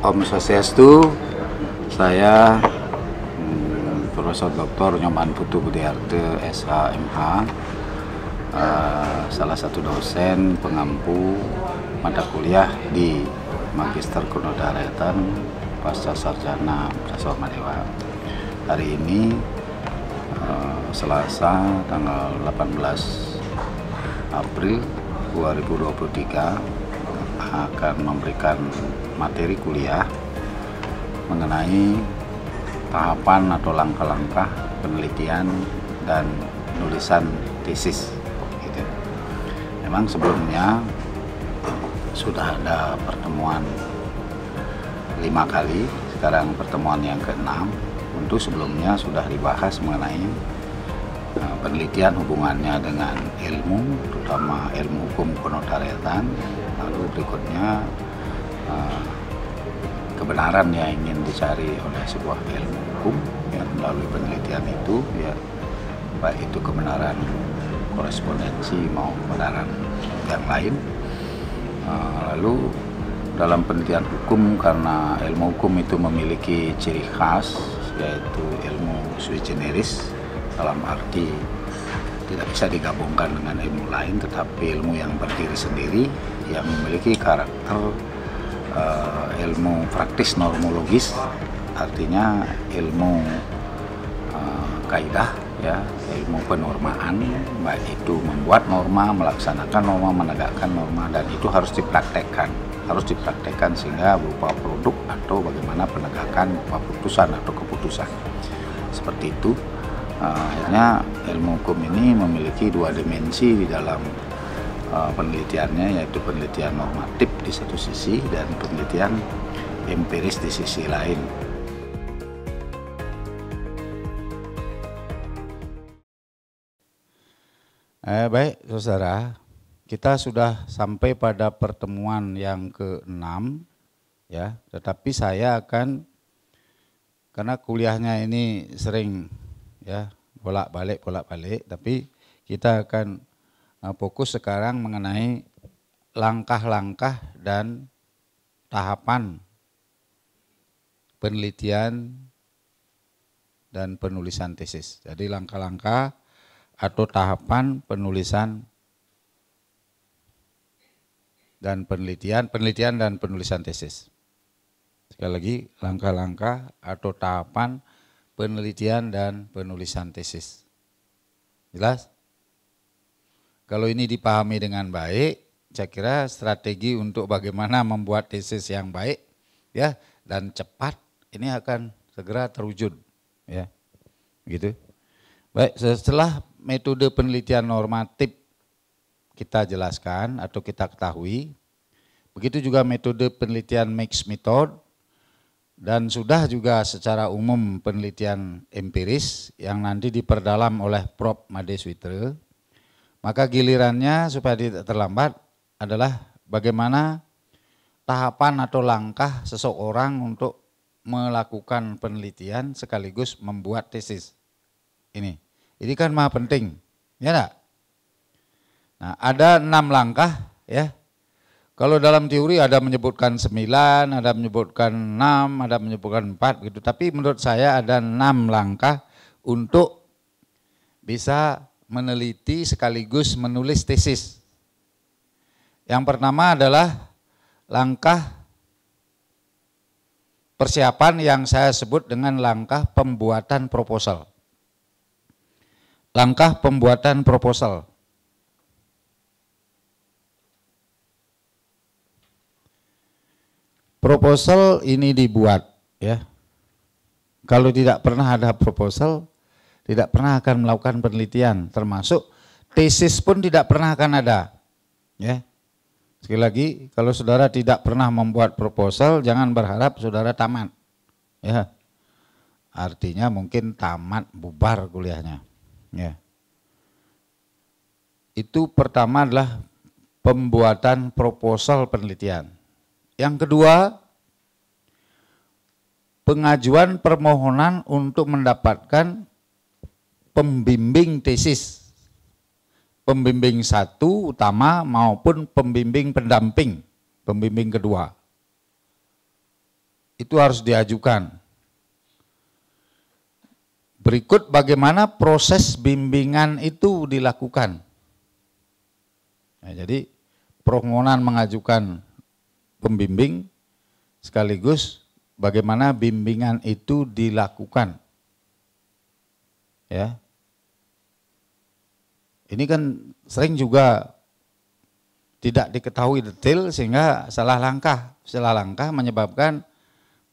Om Swastiastu, saya Profesor Dr. Nyoman Putu Budiarte, SHMH, salah satu dosen pengampu mata kuliah di Magister Kenodaratan Pasca Sarjana Prasoma Dewa. Hari ini Selasa tanggal 18 April 2023 akan memberikan materi kuliah mengenai tahapan atau langkah-langkah penelitian dan penulisan tesis. Gitu. Memang sebelumnya sudah ada pertemuan 5 kali, sekarang pertemuan yang ke-6. Untuk sebelumnya sudah dibahas mengenai penelitian hubungannya dengan ilmu, terutama ilmu hukum kenotariatan. Lalu berikutnya kebenaran yang ingin dicari oleh sebuah ilmu hukum, ya, melalui penelitian itu, ya, baik itu kebenaran korespondensi maupun kebenaran yang lain. Lalu dalam penelitian hukum, karena ilmu hukum itu memiliki ciri khas, yaitu ilmu sui generis, dalam arti tidak bisa digabungkan dengan ilmu lain, tetapi ilmu yang berdiri sendiri, yang memiliki karakter ilmu praktis normologis, artinya ilmu kaidah, ya, ilmu penormaan, baik itu membuat norma, melaksanakan norma, menegakkan norma, dan itu harus dipraktekkan sehingga berupa produk atau bagaimana penegakan putusan atau keputusan. Seperti itu. Akhirnya ilmu hukum ini memiliki 2 dimensi di dalam penelitiannya, yaitu penelitian normatif di satu sisi dan penelitian empiris di sisi lain. Baik saudara, kita sudah sampai pada pertemuan yang ke-6, ya. Tetapi saya akan, karena kuliahnya ini sering, ya, bolak-balik, tapi kita akan fokus sekarang mengenai langkah-langkah dan tahapan penelitian dan penulisan tesis. Jadi langkah-langkah atau tahapan penulisan dan penelitian dan penulisan tesis. Sekali lagi, langkah-langkah atau tahapan penelitian dan penulisan tesis. Jelas? Kalau ini dipahami dengan baik, saya kira strategi untuk bagaimana membuat tesis yang baik, ya, dan cepat ini akan segera terwujud, ya. Gitu. Baik, setelah metode penelitian normatif kita jelaskan atau kita ketahui, begitu juga metode penelitian mixed method, dan sudah juga secara umum penelitian empiris yang nanti diperdalam oleh Prof. Made Switra. Maka gilirannya supaya tidak terlambat adalah bagaimana tahapan atau langkah seseorang untuk melakukan penelitian sekaligus membuat tesis. Ini kan maha penting, ya enggak? Nah, ada 6 langkah, ya. Kalau dalam teori ada menyebutkan 9, ada menyebutkan 6, ada menyebutkan 4 gitu. Tapi menurut saya ada 6 langkah untuk bisa meneliti sekaligus menulis tesis. Yang pertama adalah langkah persiapan yang saya sebut dengan langkah pembuatan proposal. Langkah pembuatan proposal. Proposal ini dibuat, ya. Kalau tidak pernah ada proposal, tidak pernah akan melakukan penelitian, termasuk tesis pun tidak pernah akan ada, ya. Sekali lagi, kalau saudara tidak pernah membuat proposal, jangan berharap saudara tamat, ya. Artinya mungkin tamat, bubar kuliahnya, ya. Itu pertama adalah pembuatan proposal penelitian. Yang kedua, pengajuan permohonan untuk mendapatkan pembimbing tesis. Pembimbing 1 utama maupun pembimbing pendamping, pembimbing kedua. itu harus diajukan. Berikut bagaimana proses bimbingan itu dilakukan. Nah, jadi permohonan mengajukan pembimbing sekaligus bagaimana bimbingan itu dilakukan. Ya. Ini kan sering juga tidak diketahui detail sehingga salah langkah. Salah langkah menyebabkan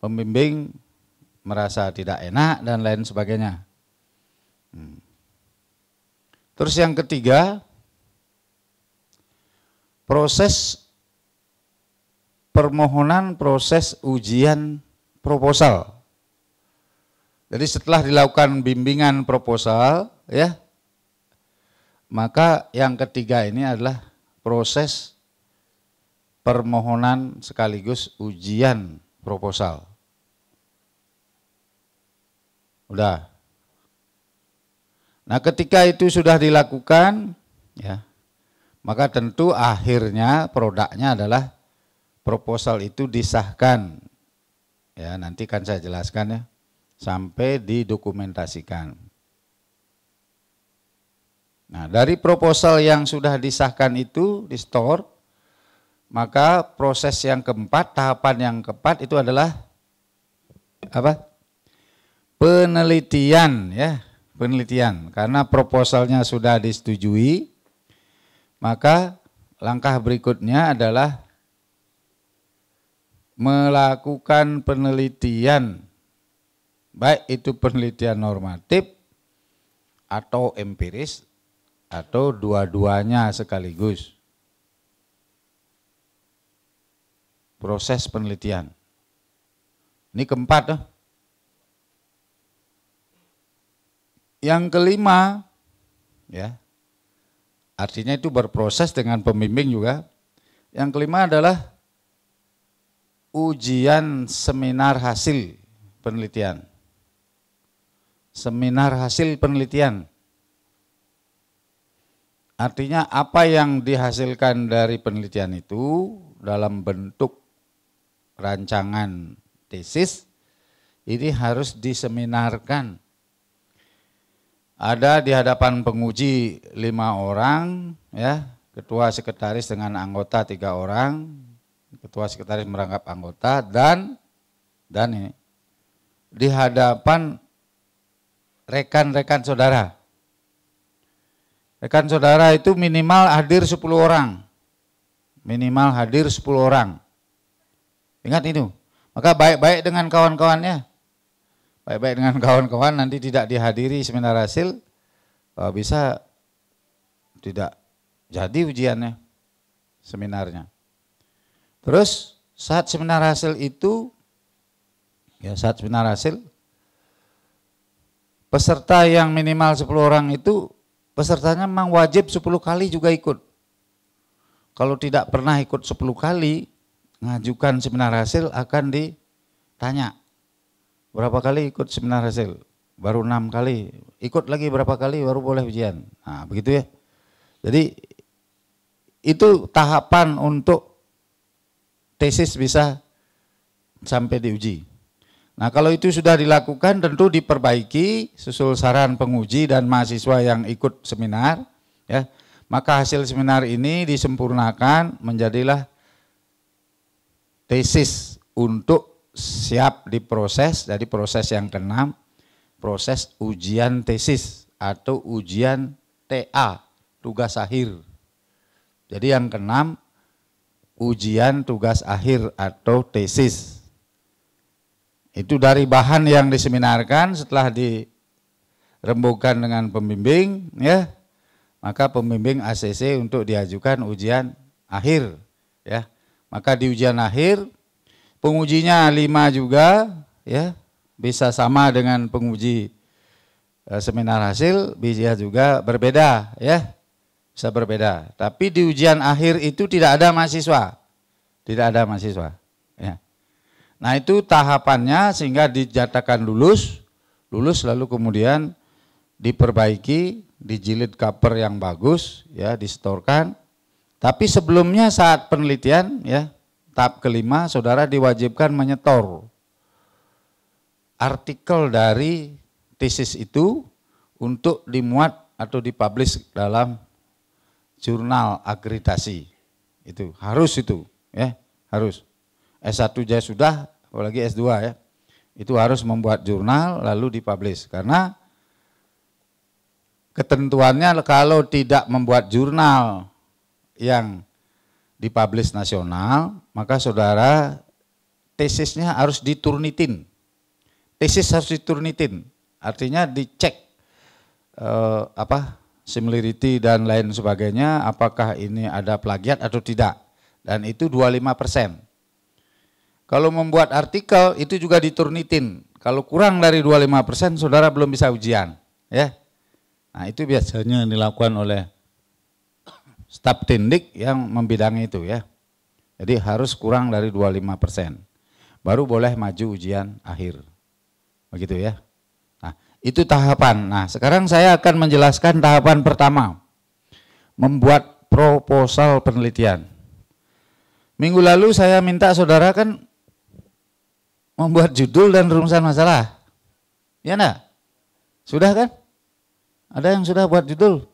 pembimbing merasa tidak enak dan lain sebagainya. Terus yang ketiga, proses permohonan proses ujian proposal. Jadi setelah dilakukan bimbingan proposal, ya, maka yang ketiga ini adalah proses permohonan sekaligus ujian proposal. Udah. Nah, ketika itu sudah dilakukan, ya, maka tentu akhirnya produknya adalah proposal itu disahkan. Ya, nanti kan saya jelaskan ya, sampai didokumentasikan. Nah, dari proposal yang sudah disahkan itu di store, maka proses yang keempat, tahapan yang keempat itu adalah apa? Penelitian, ya, penelitian. Karena proposalnya sudah disetujui, maka langkah berikutnya adalah melakukan penelitian, baik itu penelitian normatif atau empiris atau dua-duanya sekaligus. Proses penelitian. Ini keempat. Yang kelima, ya, artinya itu berproses dengan pembimbing juga. Yang kelima adalah ujian seminar hasil penelitian. Seminar hasil penelitian. Artinya apa yang dihasilkan dari penelitian itu dalam bentuk rancangan tesis ini harus diseminarkan. Ada di hadapan penguji 5 orang, ya, ketua sekretaris dengan anggota 3 orang, ketua sekretaris merangkap anggota dan ini di hadapan rekan-rekan saudara. Rekan saudara itu minimal hadir 10 orang. Minimal hadir 10 orang. Ingat itu. Maka baik-baik dengan kawan-kawannya. Baik-baik dengan kawan-kawan, nanti tidak dihadiri seminar hasil, bisa tidak jadi ujiannya, seminarnya. Terus saat seminar hasil itu, ya, saat seminar hasil, peserta yang minimal 10 orang itu, pesertanya memang wajib 10 kali juga ikut. Kalau tidak pernah ikut 10 kali, ngajukan seminar hasil akan ditanya. Berapa kali ikut seminar hasil? Baru 6 kali. Ikut lagi berapa kali baru boleh ujian. Nah, begitu ya. Jadi itu tahapan untuk tesis bisa sampai diuji. Nah, kalau itu sudah dilakukan tentu diperbaiki susul saran penguji dan mahasiswa yang ikut seminar, ya. Maka hasil seminar ini disempurnakan menjadilah tesis untuk siap diproses. Jadi proses yang ke-6, proses ujian tesis atau ujian TA, tugas akhir. Jadi yang ke-6, ujian tugas akhir atau tesis. Itu dari bahan yang diseminarkan setelah dirembukkan dengan pembimbing, ya. Maka pembimbing ACC untuk diajukan ujian akhir, ya. Maka di ujian akhir pengujinya 5 juga, ya, bisa sama dengan penguji seminar hasil, bisa juga berbeda, ya, bisa berbeda. Tapi di ujian akhir itu tidak ada mahasiswa, ya. Nah itu tahapannya sehingga dijatakan lulus lalu kemudian diperbaiki, dijilid cover yang bagus, ya, disetorkan. Tapi sebelumnya saat penelitian, ya, tahap ke-5 saudara diwajibkan menyetor artikel dari tesis itu untuk dimuat atau dipublish dalam jurnal akreditasi. Itu harus itu, ya, harus. S1 aja sudah, apalagi S2 ya. Itu harus membuat jurnal lalu dipublish, karena ketentuannya kalau tidak membuat jurnal yang dipublish nasional, maka saudara tesisnya harus diturnitin. Tesis harus diturnitin, artinya dicek similarity dan lain sebagainya, apakah ini ada plagiat atau tidak. Dan itu 25%. Kalau membuat artikel itu juga diturnitin. Kalau kurang dari 25%, saudara belum bisa ujian, ya. Nah, itu biasanya dilakukan oleh staf tindik yang membidangi itu, ya. Jadi harus kurang dari 25%. Baru boleh maju ujian akhir. Begitu ya. Nah, itu tahapan. Nah, sekarang saya akan menjelaskan tahapan pertama. Membuat proposal penelitian. Minggu lalu saya minta saudara kan membuat judul dan rumusan masalah. Ya enggak? Sudah kan? Ada yang sudah buat judul?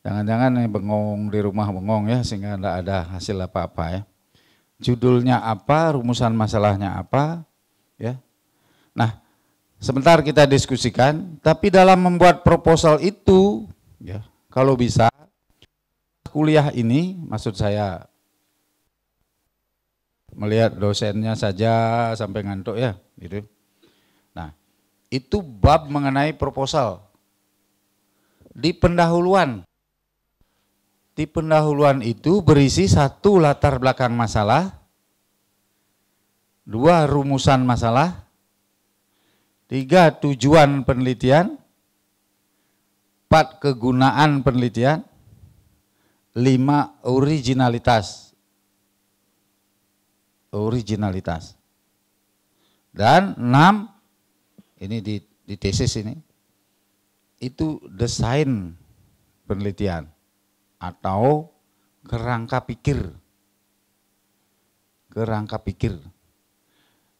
Jangan-jangan bengong di rumah bengong ya, sehingga enggak ada hasil apa-apa ya. Judulnya apa, rumusan masalahnya apa, ya. Nah, sebentar kita diskusikan, tapi dalam membuat proposal itu, ya, kalau bisa kuliah ini, maksud saya melihat dosennya saja sampai ngantuk ya, gitu. Nah, itu bab mengenai proposal. Di pendahuluan itu berisi 1 latar belakang masalah, 2 rumusan masalah, 3 tujuan penelitian, 4 kegunaan penelitian, 5 originalitas. Dan 6, ini di tesis ini, itu desain penelitian atau kerangka pikir.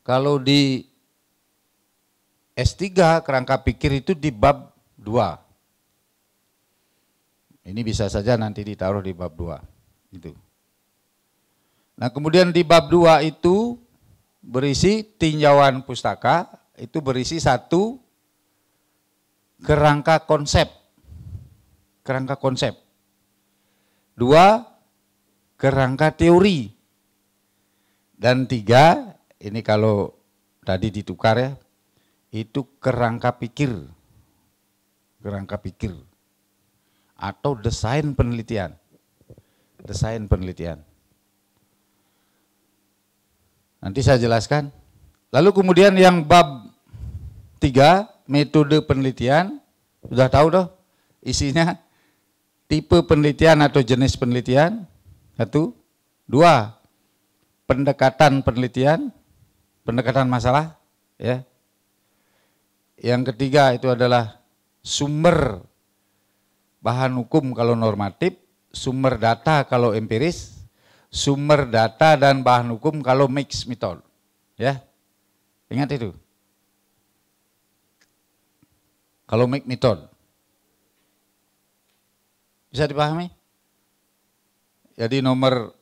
Kalau di S3 kerangka pikir itu di bab 2. Ini bisa saja nanti ditaruh di bab 2. Itu. Nah, kemudian di bab 2 itu berisi tinjauan pustaka, itu berisi 1 kerangka konsep. 2 kerangka teori. Dan 3, ini kalau tadi ditukar ya, itu kerangka pikir. Atau desain penelitian. Nanti saya jelaskan. Lalu kemudian yang bab 3, metode penelitian, sudah tahu toh isinya, tipe penelitian atau jenis penelitian, 1, 2, pendekatan penelitian, pendekatan masalah, ya. Yang ketiga itu adalah sumber bahan hukum kalau normatif, sumber data kalau empiris, sumber data dan bahan hukum kalau mixed method. Ya, ingat itu. Kalau mixed method. Bisa dipahami? Jadi nomor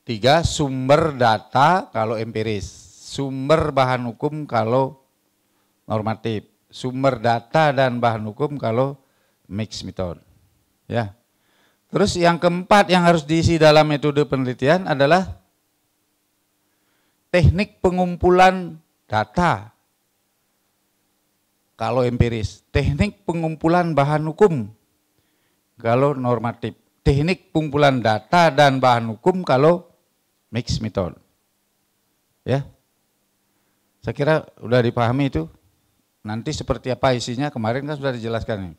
3, sumber data kalau empiris, sumber bahan hukum kalau normatif, sumber data dan bahan hukum kalau mixed method. Ya. Terus yang keempat yang harus diisi dalam metode penelitian adalah teknik pengumpulan data kalau empiris, teknik pengumpulan bahan hukum kalau normatif, teknik pengumpulan data dan bahan hukum kalau mixed method. Ya, saya kira sudah dipahami itu. Nanti seperti apa isinya kemarin kan sudah dijelaskan nih,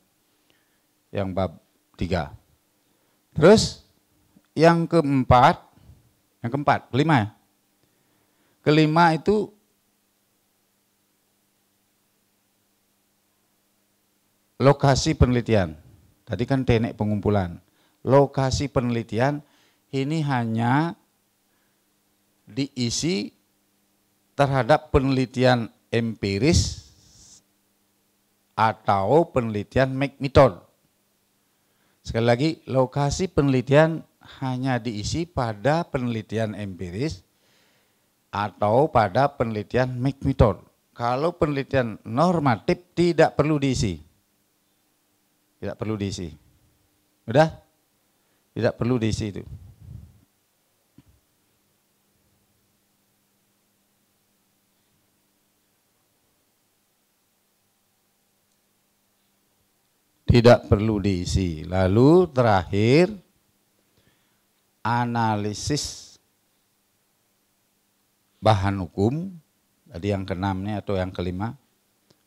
yang bab 3. Terus yang keempat, kelima ya. Kelima itu lokasi penelitian. Tadi kan teknik pengumpulan. Lokasi penelitian ini hanya diisi terhadap penelitian empiris atau penelitian method. Sekali lagi, lokasi penelitian hanya diisi pada penelitian empiris atau pada penelitian method. Kalau penelitian normatif tidak perlu diisi. Tidak perlu diisi. Udah? Tidak perlu diisi itu. Tidak perlu diisi. Lalu terakhir, analisis bahan hukum. Tadi yang keenamnya atau yang kelima,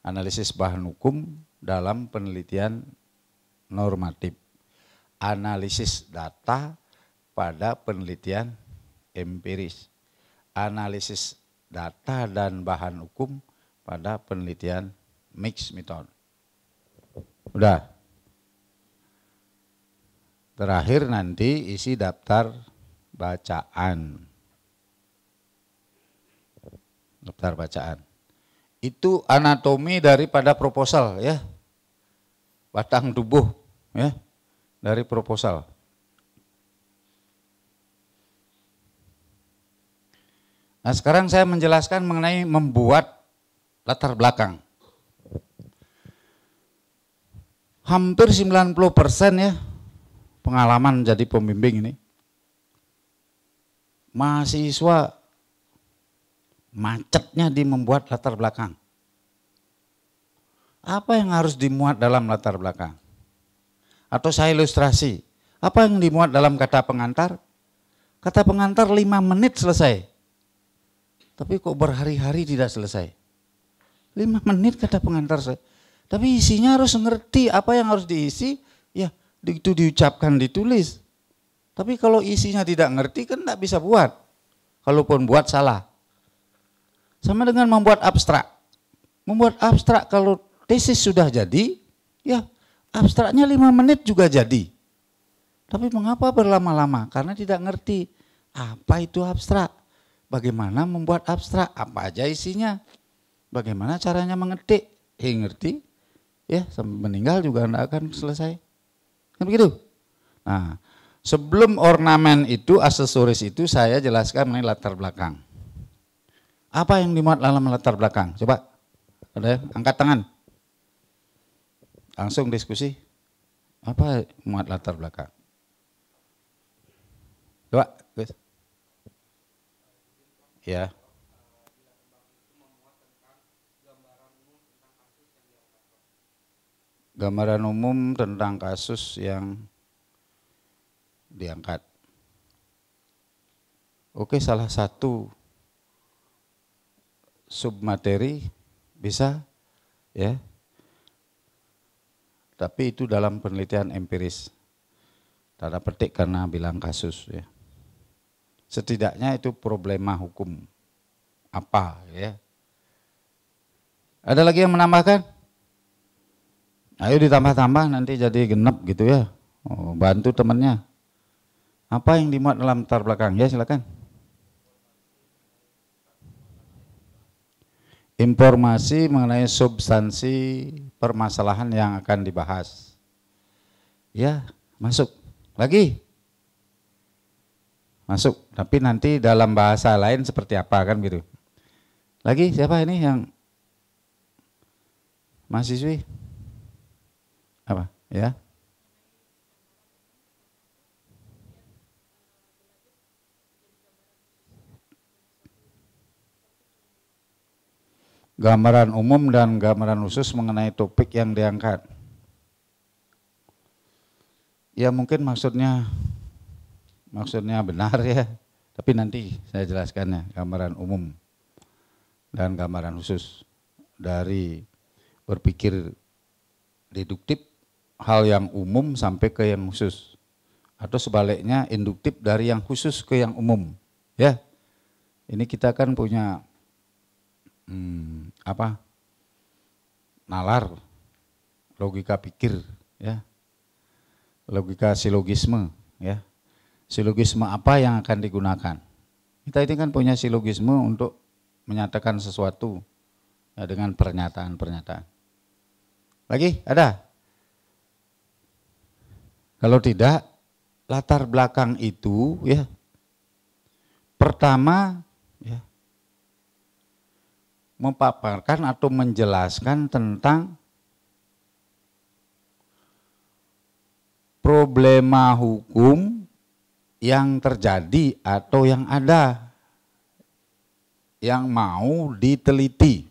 analisis bahan hukum dalam penelitian normatif. Analisis data pada penelitian empiris. Analisis data dan bahan hukum pada penelitian mixed method. Udah. Terakhir nanti isi daftar bacaan. Daftar bacaan. Itu anatomi daripada proposal ya. Batang tubuh ya dari proposal. Nah, sekarang saya menjelaskan mengenai membuat latar belakang. Hampir 90% ya pengalaman jadi pembimbing ini. Mahasiswa macetnya di membuat latar belakang. Apa yang harus dimuat dalam latar belakang? Atau saya ilustrasi, apa yang dimuat dalam kata pengantar? Kata pengantar 5 menit selesai. Tapi kok berhari-hari tidak selesai? 5 menit kata pengantar saya. Tapi isinya harus ngerti apa yang harus diisi, ya itu diucapkan, ditulis. Tapi kalau isinya tidak ngerti kan tidak bisa buat. Kalaupun buat salah. Sama dengan membuat abstrak. Membuat abstrak kalau tesis sudah jadi, ya abstraknya 5 menit juga jadi. Tapi mengapa berlama-lama? Karena tidak ngerti apa itu abstrak. Bagaimana membuat abstrak, apa aja isinya. Bagaimana caranya mengetik, ngerti. Ya, sampai meninggal juga tidak akan selesai. Kan begitu? Nah, sebelum ornamen itu, aksesoris itu saya jelaskan mengenai latar belakang. Apa yang dimuat dalam latar belakang? Coba, ada yang angkat tangan. Langsung diskusi. Apa muat latar belakang? Coba, guys. Ya. Gambaran umum tentang kasus yang diangkat. Oke, salah satu submateri bisa ya. Tapi itu dalam penelitian empiris. Tanda petik karena bilang kasus ya. Setidaknya itu problema hukum apa ya. Ada lagi yang menambahkan? Ayo ditambah-tambah nanti jadi genep gitu ya. Oh, bantu temannya. Apa yang dimuat dalam latar belakang? Ya silakan. Informasi mengenai substansi permasalahan yang akan dibahas. Ya, masuk. Lagi. Masuk. Tapi nanti dalam bahasa lain seperti apa kan gitu. Lagi siapa ini yang mahasiswi? Apa? Ya. Gambaran umum dan gambaran khusus mengenai topik yang diangkat. Ya mungkin maksudnya benar ya, tapi nanti saya jelaskannya gambaran umum dan gambaran khusus dari berpikir deduktif hal yang umum sampai ke yang khusus atau sebaliknya induktif dari yang khusus ke yang umum ya. Ini kita kan punya nalar logika pikir ya, logika silogisme ya. Silogisme apa yang akan digunakan? Kita ini kan punya silogisme untuk menyatakan sesuatu ya, dengan pernyataan-pernyataan. Lagi ada? Kalau tidak, latar belakang itu ya pertama ya memaparkan atau menjelaskan tentang problema hukum yang terjadi atau yang ada, yang mau diteliti.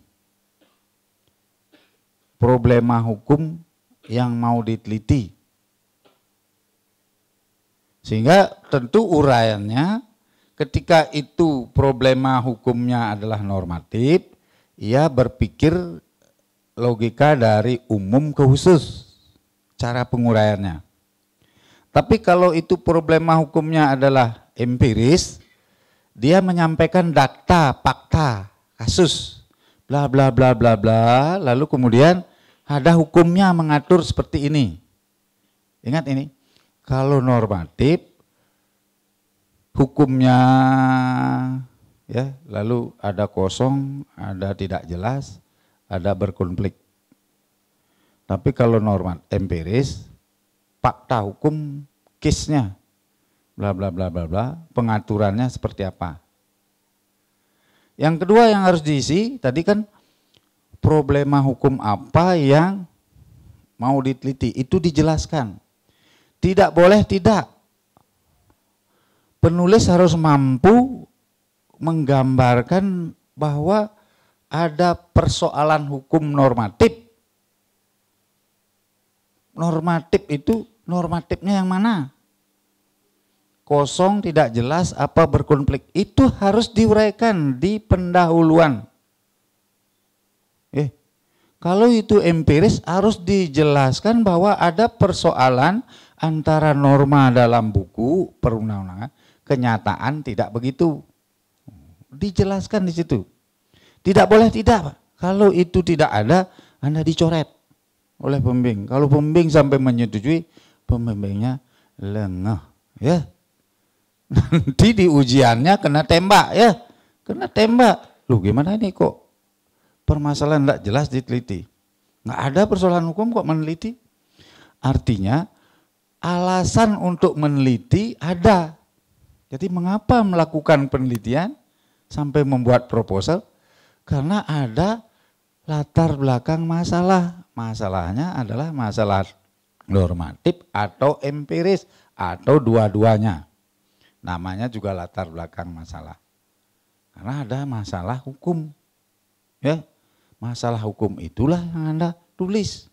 Problema hukum yang mau diteliti. Sehingga tentu uraiannya ketika itu problema hukumnya adalah normatif, ia berpikir logika dari umum ke khusus, cara penguraiannya. Tapi kalau itu problema hukumnya adalah empiris, dia menyampaikan data, fakta, kasus, bla bla bla bla bla, lalu kemudian ada hukumnya mengatur seperti ini. Ingat ini, kalau normatif, hukumnya ya, lalu ada kosong, ada tidak jelas, ada berkonflik. Tapi kalau normatif empiris, fakta hukum, case-nya, bla bla bla bla bla, pengaturannya seperti apa. Yang kedua yang harus diisi, tadi kan problema hukum apa yang mau diteliti, itu dijelaskan. Tidak boleh tidak. Penulis harus mampu menggambarkan bahwa ada persoalan hukum normatif. Normatif itu normatifnya yang mana? Kosong, tidak jelas, apa berkonflik. Itu harus diuraikan di pendahuluan. Kalau itu empiris harus dijelaskan bahwa ada persoalan antara norma dalam buku perundang-undangan, kenyataan tidak begitu. Dijelaskan di situ. Tidak boleh tidak, Pak. Kalau itu tidak ada, Anda dicoret oleh pembimbing. Kalau pembimbing sampai menyetujui, pembimbingnya lengah, ya. Nanti di ujiannya kena tembak, ya. Kena tembak. Loh, gimana ini kok permasalahan tidak jelas diteliti? Nggak ada persoalan hukum kok meneliti? Artinya alasan untuk meneliti ada. Jadi mengapa melakukan penelitian sampai membuat proposal? Karena ada latar belakang masalah. Masalahnya adalah masalah normatif atau empiris atau dua-duanya. Namanya juga latar belakang masalah. Karena ada masalah hukum. Ya, masalah hukum itulah yang Anda tulis.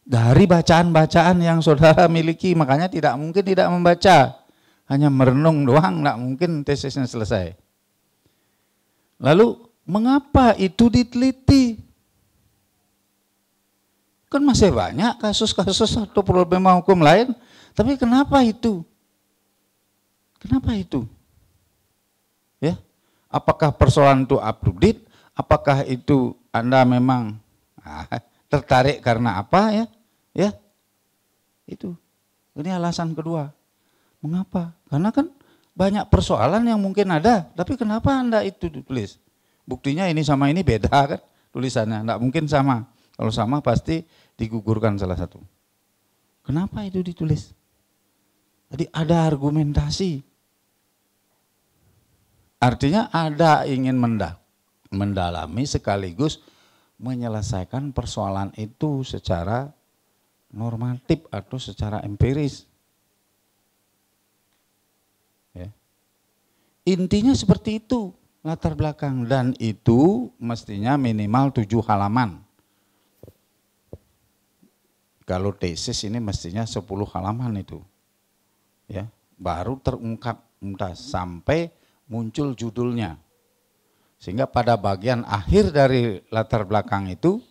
Dari bacaan-bacaan yang saudara miliki, makanya tidak mungkin tidak membaca. Hanya merenung doang, tidak mungkin tesisnya selesai. Lalu, mengapa itu diteliti? Kan masih banyak kasus-kasus atau problema hukum lain, tapi kenapa itu? Kenapa itu? Ya, apakah persoalan itu up to date? Apakah itu Anda memang tertarik karena apa ya? Ya, itu. Ini alasan kedua. Mengapa? Karena kan banyak persoalan yang mungkin ada, tapi kenapa Anda itu ditulis? Buktinya ini sama ini beda kan tulisannya, enggak mungkin sama. Kalau sama pasti digugurkan salah satu. Kenapa itu ditulis? Jadi ada argumentasi. Artinya ada ingin mendalami sekaligus menyelesaikan persoalan itu secara normatif atau secara empiris. Ya. Intinya seperti itu latar belakang, dan itu mestinya minimal 7 halaman. Kalau tesis ini mestinya 10 halaman itu. Ya, baru terungkap sampai muncul judulnya. Sehingga pada bagian akhir dari latar belakang itu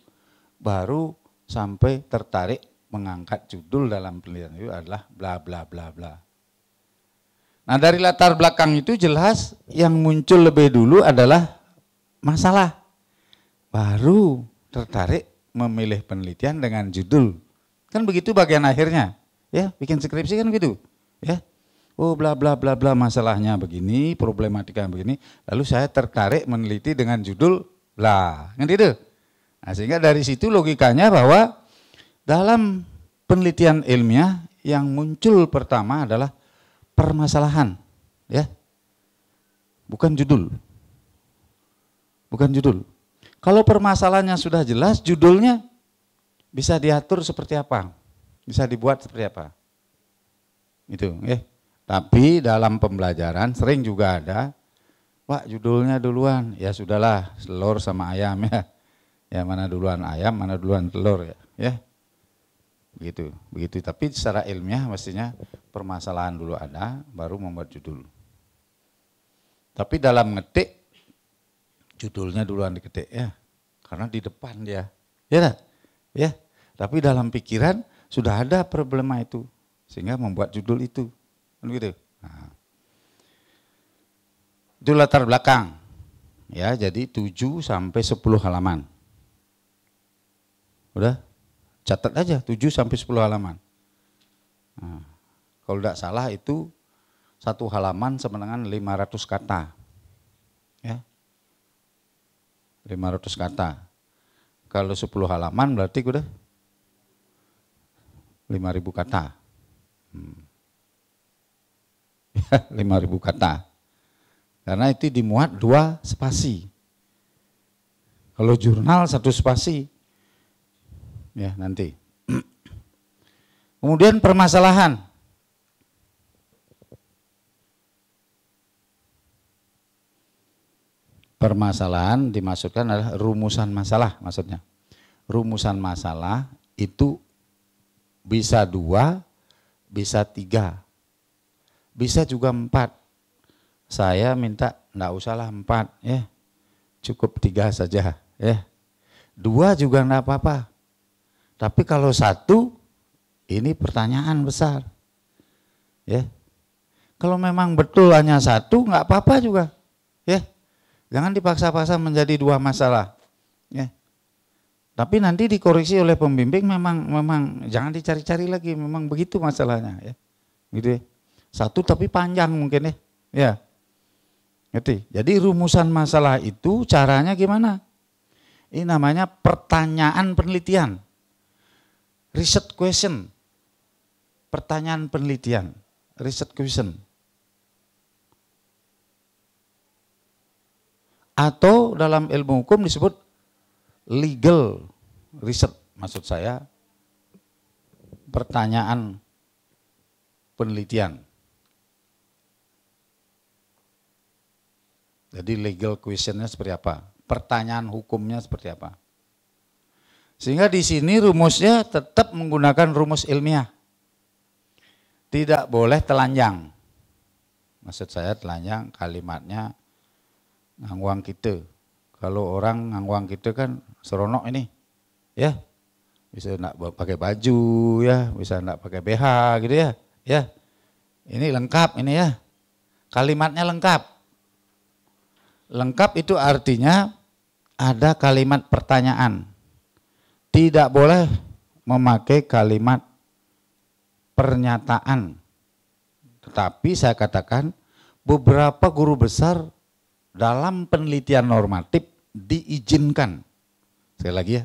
baru sampai tertarik mengangkat judul dalam penelitian itu adalah bla bla bla bla. Nah, dari latar belakang itu jelas yang muncul lebih dulu adalah masalah. Baru tertarik memilih penelitian dengan judul. Kan begitu bagian akhirnya. Ya, bikin skripsi kan gitu. Ya. oh bla bla bla bla masalahnya begini, problematika begini, lalu saya tertarik meneliti dengan judul bla, kan itu. Nah, sehingga dari situ logikanya bahwa dalam penelitian ilmiah yang muncul pertama adalah permasalahan, ya, bukan judul, bukan judul. Kalau permasalahannya sudah jelas, judulnya bisa diatur seperti apa, bisa dibuat seperti apa, itu, ya. Tapi dalam pembelajaran sering juga ada, Pak judulnya duluan, ya sudahlah telur sama ayam ya, ya mana duluan ayam, mana duluan telur ya, begitu, begitu. Tapi secara ilmiah mestinya permasalahan dulu ada, baru membuat judul. Tapi dalam ngetik judulnya duluan diketik ya, karena di depan dia, ya, ya. Tapi dalam pikiran sudah ada problema itu, sehingga membuat judul itu. Gitu. Nah, itu latar belakang, ya. Jadi 7 sampai 10 halaman. Udah, catat aja 7 sampai 10 halaman. Nah, kalau tidak salah itu satu halaman sama dengan 500 kata, ya. 500 kata. Kalau 10 halaman berarti udah 5.000 kata. 5.000 kata. Karena itu dimuat 2 spasi. Kalau jurnal 1 spasi. Ya, nanti. Kemudian permasalahan. Permasalahan dimaksudkan adalah rumusan masalah maksudnya. Rumusan masalah itu bisa 2, bisa 3. Bisa juga 4. Saya minta enggak usahlah 4 ya. Cukup 3 saja ya. 2 juga enggak apa-apa. Tapi kalau 1 ini pertanyaan besar. Ya. Kalau memang betul hanya 1 enggak apa-apa juga. Ya. Jangan dipaksa-paksa menjadi 2 masalah. Ya. Tapi nanti dikoreksi oleh pembimbing memang jangan dicari-cari lagi, memang begitu masalahnya ya. Gitu ya. 1 tapi panjang mungkin ya. Ya. Ngerti? Jadi rumusan masalah itu caranya gimana? Ini namanya pertanyaan penelitian. Research question. Pertanyaan penelitian. Research question. Atau dalam ilmu hukum disebut legal research. Maksud saya pertanyaan penelitian. Jadi legal questionnya seperti apa? Pertanyaan hukumnya seperti apa? Sehingga di sini rumusnya tetap menggunakan rumus ilmiah. Tidak boleh telanjang. Maksud saya telanjang kalimatnya ngangwang kita. Kalau orang ngangwang kita kan seronok ini. Ya. Bisa enggak pakai baju ya, bisa enggak pakai BH gitu ya. Ya. Ini lengkap ini ya. Kalimatnya lengkap. Lengkap itu artinya ada kalimat pertanyaan. Tidak boleh memakai kalimat pernyataan. Tetapi saya katakan beberapa guru besar dalam penelitian normatif diizinkan. Sekali lagi ya,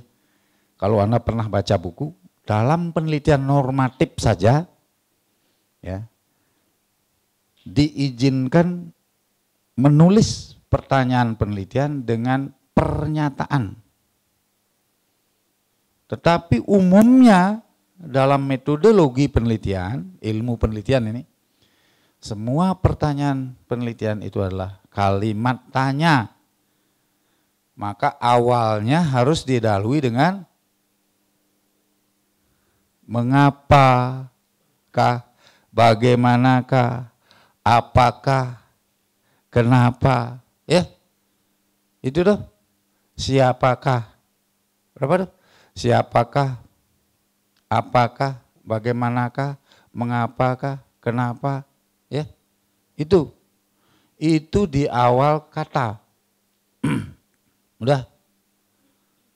kalau Anda pernah baca buku, dalam penelitian normatif saja ya diizinkan menulis pertanyaan penelitian dengan pernyataan. Tetapi umumnya dalam metodologi penelitian, ilmu penelitian ini, semua pertanyaan penelitian itu adalah kalimat tanya. Maka awalnya harus didahului dengan mengapakah, bagaimanakah, apakah, kenapa. Ya, itu tuh. Siapakah? Berapa tuh? Siapakah? Apakah? Bagaimanakah? Mengapakah? Kenapa? Ya, itu. Itu di awal kata. Udah.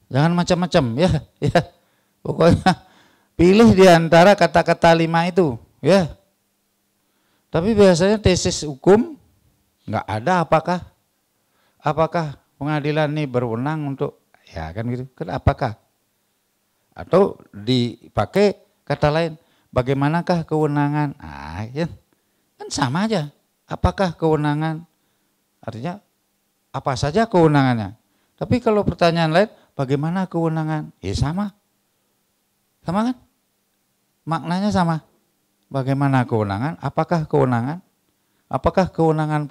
Jangan macam-macam ya. Ya. Pokoknya pilih di antara kata-kata 5 itu. Ya. Tapi biasanya tesis hukum nggak ada apakah pengadilan ini berwenang untuk ya kan gitu kan apakah atau dipakai kata lain bagaimanakah kewenangan ya, kan sama aja apakah kewenangan artinya apa saja kewenangannya tapi kalau pertanyaan lain bagaimana kewenangan ya sama kan maknanya sama bagaimana kewenangan apakah kewenangan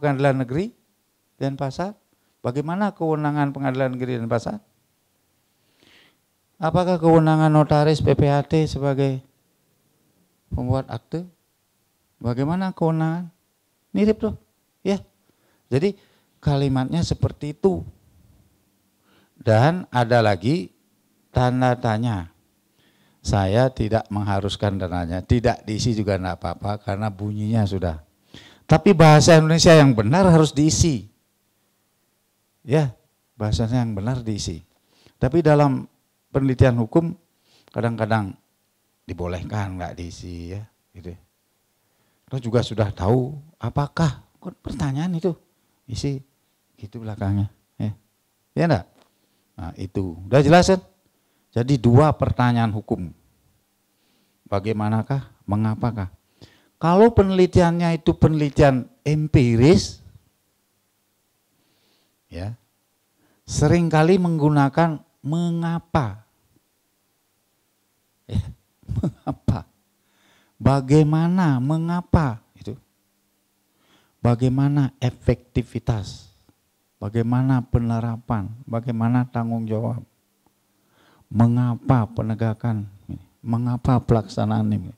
pengadilan negeri Denpasar bagaimana kewenangan pengadilan negeri Denpasar apakah kewenangan notaris PPAT sebagai pembuat akte? Bagaimana kewenangan? Mirip tuh, ya. Jadi kalimatnya seperti itu. Dan ada lagi tanda tanya. Saya tidak mengharuskan dananya, tidak diisi juga enggak apa-apa karena bunyinya sudah. Tapi bahasa Indonesia yang benar harus diisi. Ya, bahasanya yang benar diisi. Tapi dalam penelitian hukum kadang-kadang dibolehkan nggak diisi ya gitu. Kita juga sudah tahu apakah pertanyaan itu isi itu belakangnya ya enggak? Nah itu udah jelas kan? Jadi 2 pertanyaan hukum. Bagaimanakah, mengapakah? Kalau penelitiannya itu penelitian empiris ya seringkali menggunakan mengapa. Ya, mengapa? Bagaimana? Mengapa? Itu. Bagaimana efektivitas? Bagaimana penerapan? Bagaimana tanggung jawab? Mengapa penegakan? Mengapa pelaksanaan ini?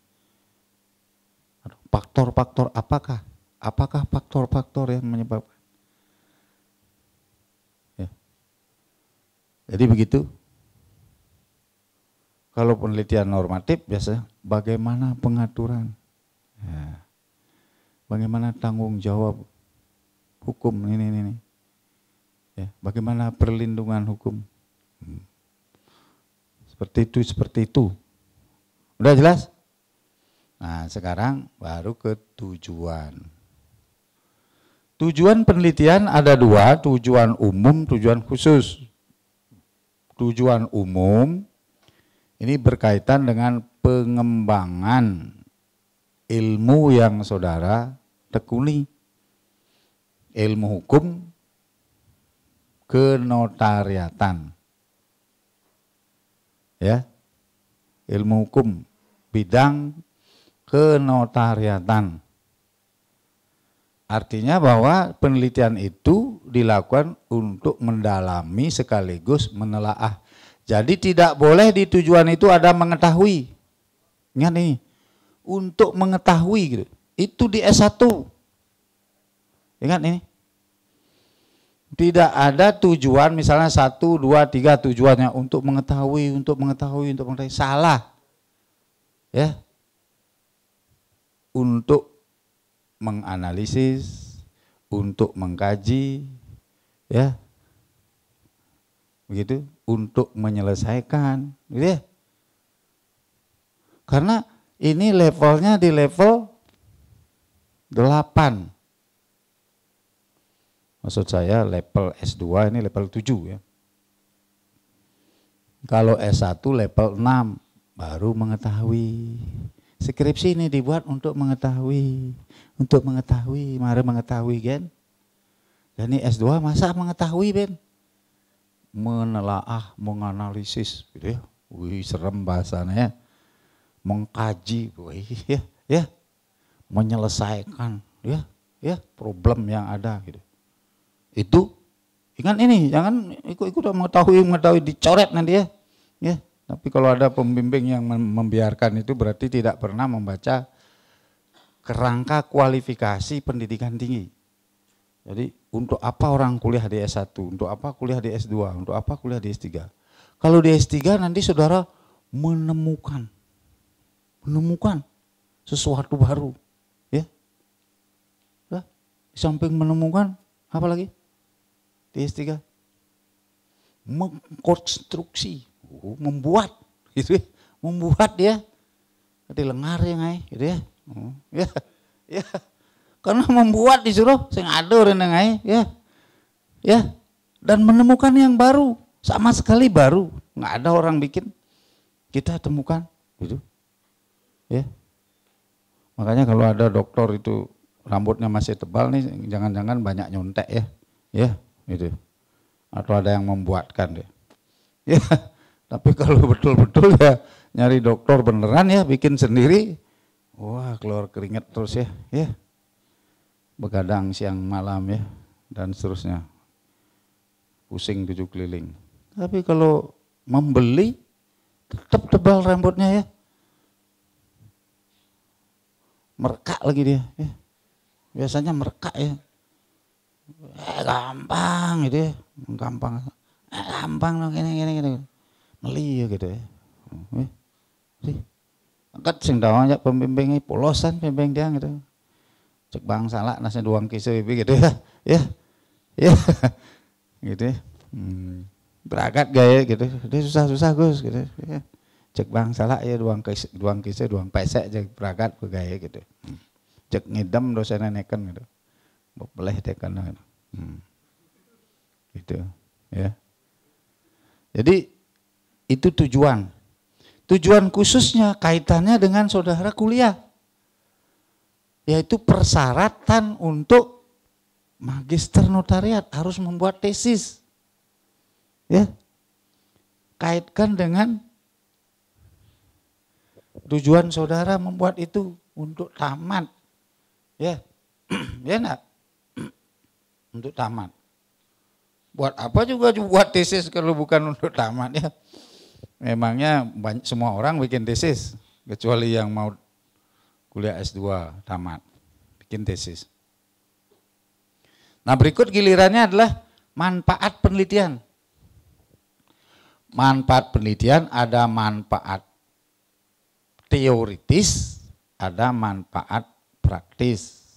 Faktor-faktor apakah? Apakah faktor-faktor yang menyebabkan? Ya. Jadi begitu. Kalau penelitian normatif biasanya bagaimana pengaturan, ya. Bagaimana tanggung jawab hukum ini, ya. Bagaimana perlindungan hukum, seperti itu. Udah jelas? Nah sekarang baru ke tujuan. Tujuan penelitian ada 2, tujuan umum, tujuan khusus. Tujuan umum ini berkaitan dengan pengembangan ilmu yang saudara tekuni. Ilmu hukum kenotariatan. Ya. Ilmu hukum bidang kenotariatan. Artinya bahwa penelitian itu dilakukan untuk mendalami sekaligus menelaah. Jadi tidak boleh di tujuan itu ada mengetahui. Ingat nih, untuk mengetahui gitu. Itu di S1. Ingat ini. Tidak ada tujuan misalnya 1, 2, 3 tujuannya untuk mengetahui. Salah. Ya. Untuk menganalisis, untuk mengkaji, ya. Begitu. Untuk menyelesaikan, gitu ya. Karena ini levelnya di level 8. Maksud saya level S2 ini level 7 ya. Kalau S1 level 6 baru mengetahui. Skripsi ini dibuat untuk mengetahui, mari mengetahui kan. Dan ini S2 masa mengetahui Ben? Menelaah, menganalisis gitu ya. Wih, serem bahasanya ya. Mengkaji, wih ya. Menyelesaikan ya problem yang ada gitu. Itu ingat ini, jangan ikut mengetahui dicoret nanti ya. Ya, tapi kalau ada pembimbing yang membiarkan itu berarti tidak pernah membaca kerangka kualifikasi pendidikan tinggi. Jadi untuk apa orang kuliah di S1, untuk apa kuliah di S2, untuk apa kuliah di S3. Kalau di S3 nanti saudara menemukan sesuatu baru. Ya. Di samping menemukan, apa lagi? Di S3. Mengkonstruksi, membuat, gitu ya. Membuat dia. Jadi lengar ya, gitu ya. Ya. Karena membuat disuruh sing ada reneng ae, ya. Ya. Dan menemukan yang baru, sama sekali baru, nggak ada orang bikin. Kita temukan gitu. Ya. Makanya kalau ada dokter itu rambutnya masih tebal nih, jangan-jangan banyak nyontek ya. Ya, gitu. Atau ada yang membuatkan deh. Ya. Tapi kalau betul-betul ya nyari dokter beneran ya, bikin sendiri. Wah, keluar keringet terus ya. Ya. Begadang siang malam ya, dan seterusnya, pusing 7 keliling. Tapi kalau membeli tetap tebal rambutnya ya, merekak lagi dia ya. Biasanya merekak ya, gampang gitu ya, gampang loh gini meli ya gitu ya. Angkat sing dawa aja pembimbingnya polosan pembimbing dia gitu. Cek bang salah nasi duang kisah gitu ya, ya, gitu, berangkat gaya gitu, dia susah Gus gitu, ya. Cek bang salah ya duang kisah duang pesek cek berangkat ke gaya gitu, cek ngidam dosen neken gitu, boleh tekan gitu, gitu, ya. Jadi itu tujuan khususnya kaitannya dengan saudara kuliah. Yaitu persyaratan untuk magister notariat harus membuat tesis. Ya. Kaitkan dengan tujuan saudara membuat itu untuk tamat. Ya. Ya enggak? Untuk tamat. Buat apa juga buat tesis kalau bukan untuk tamat ya. Memangnya semua orang bikin tesis kecuali yang mau kuliah S2 tamat, bikin tesis. Nah berikut gilirannya adalah manfaat penelitian. Manfaat penelitian ada manfaat teoritis, ada manfaat praktis.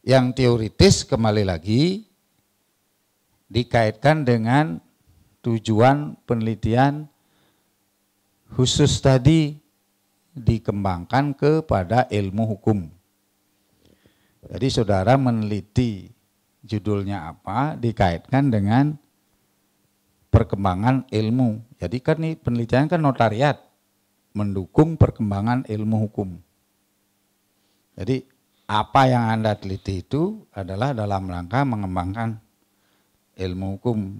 Yang teoritis kembali lagi dikaitkan dengan tujuan penelitian khusus tadi, dikembangkan kepada ilmu hukum. Jadi saudara meneliti judulnya apa dikaitkan dengan perkembangan ilmu. Jadi kan nih penelitian kan notariat mendukung perkembangan ilmu hukum. Jadi apa yang Anda teliti itu adalah dalam rangka mengembangkan ilmu hukum